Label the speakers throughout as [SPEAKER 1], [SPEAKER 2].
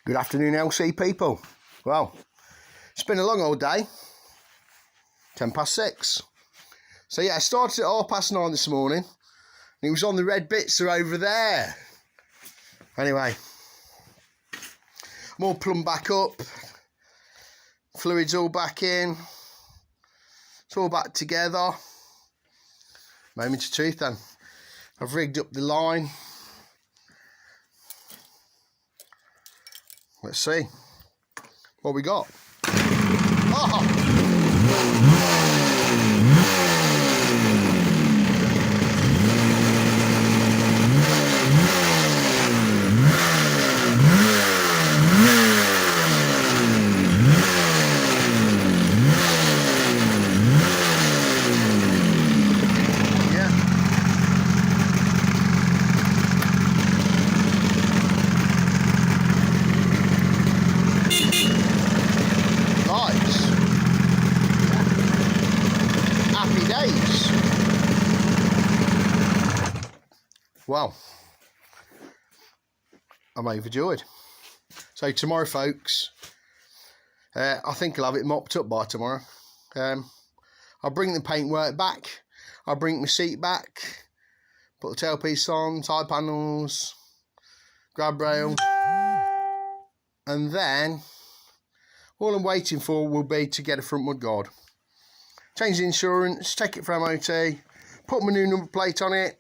[SPEAKER 1] Good afternoon, LC people. Well, it's been a long old day. 6:10. So yeah, I started at 9:30 this morning. And it was on the red bitsa over there. Anyway, I'm all plumbed back up. Fluids all back in. It's all back together. Moment of truth then. I've rigged up the line. Let's see what we got. Happy days. Well, I'm overjoyed. So tomorrow, folks, I think I'll have it mopped up by tomorrow. I'll bring the paintwork back. I'll bring my seat back. Put the tailpiece on, side panels, grab rail. And then all I'm waiting for will be to get a front mudguard. Change the insurance, take it for MOT, put my new number plate on it.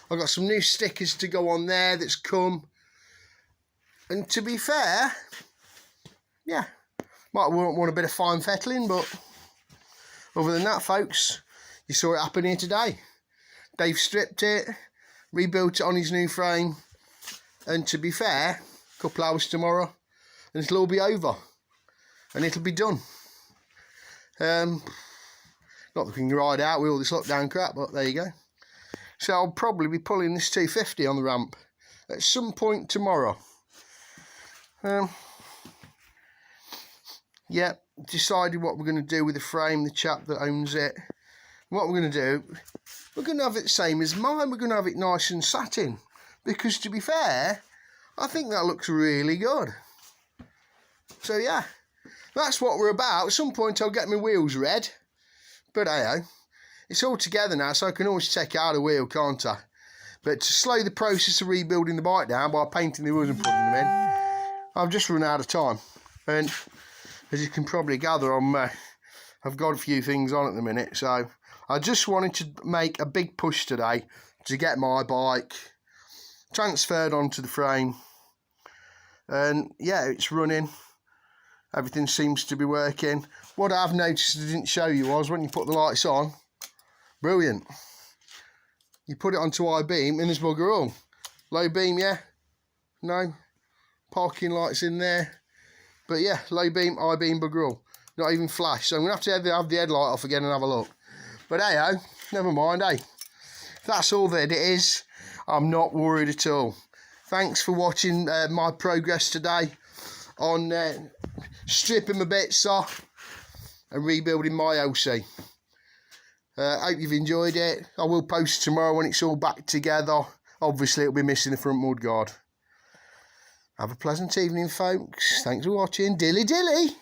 [SPEAKER 1] I've got some new stickers to go on there that's come. And to be fair, yeah, might want a bit of fine fettling, but other than that, folks, you saw it happen here today. Dave stripped it, rebuilt it on his new frame, and to be fair, a couple hours tomorrow, and it'll all be over, and it'll be done. Not that we can ride out with all this lockdown crap, but there you go. So I'll probably be pulling this 250 on the ramp at some point tomorrow. Yeah, decided what we're going to do with the frame, the chap that owns it. What we're going to do, we're going to have it the same as mine. We're going to have it nice and satin. Because to be fair, I think that looks really good. So yeah, that's what we're about. At some point I'll get my wheels red. But hey, it's all together now, so I can always take out a wheel, can't I? But to slow the process of rebuilding the bike down by painting the wheels and putting them in, I've just run out of time. And as you can probably gather, I've got a few things on at the minute. So I just wanted to make a big push today to get my bike transferred onto the frame. And yeah, it's running. Everything seems to be working. What I've noticed I didn't show you was when you put the lights on, brilliant. You put it onto high beam and there's bugger all. Low beam, yeah? No? Parking lights in there. But yeah, low beam, high beam, bugger all. Not even flash. So I'm going to have the headlight off again and have a look. But hey, never mind, eh? If that's all that it is, I'm not worried at all. Thanks for watching my progress today on stripping my bits off and rebuilding my LC. Hope you've enjoyed it. I will post tomorrow when it's all back together. Obviously it'll be missing the front mudguard. Have a pleasant evening, folks. Thanks for watching. Dilly dilly.